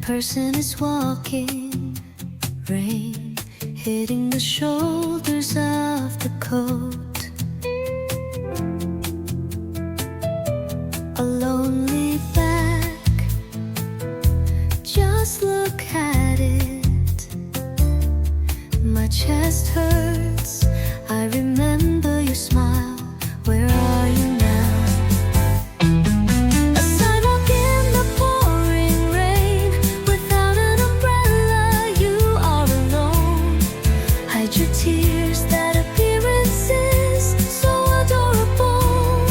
person is walking, rain hitting the shoulders of the coat. A lonely back, just look at it. My chest hurts, I remember your smile. Where are you now? Your tears, that appearance is so adorable.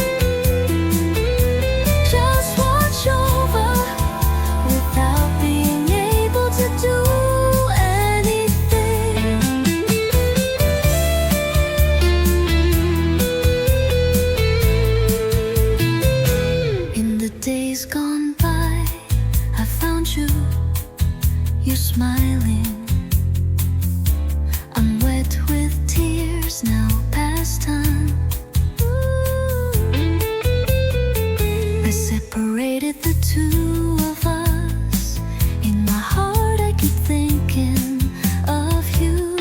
Just watch over without being able to do anything. In the days gone by, I found you, you're smiling. Now past time. I separated the two of us. In my heart I keep thinking of you.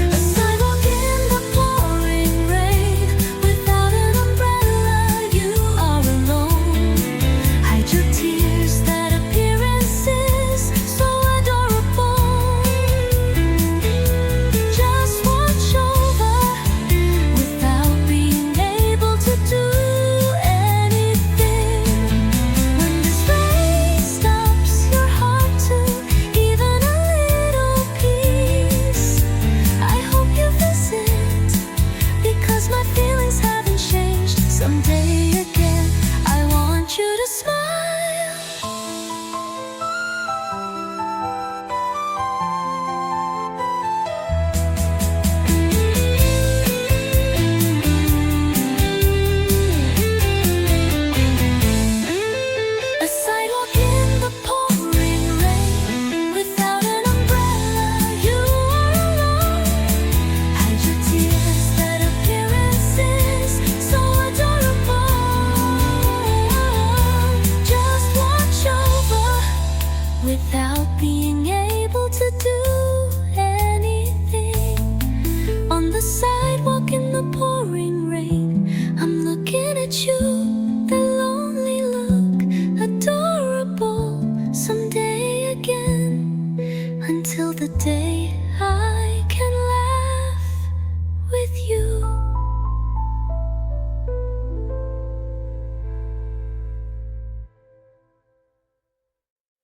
A sidewalk in the pouring rain, without an umbrella, you are alone. Hide your tears, that appearance is so adorable. Just watch over someday again. I want you to smile. A sidewalk in the pouring rain, without an umbrella, you are alone. Hide your tears, that appearance is so without being able to do anything. On the sidewalk in the pouring rain, I'm looking at you, the lonely look, adorable. Someday again, until the day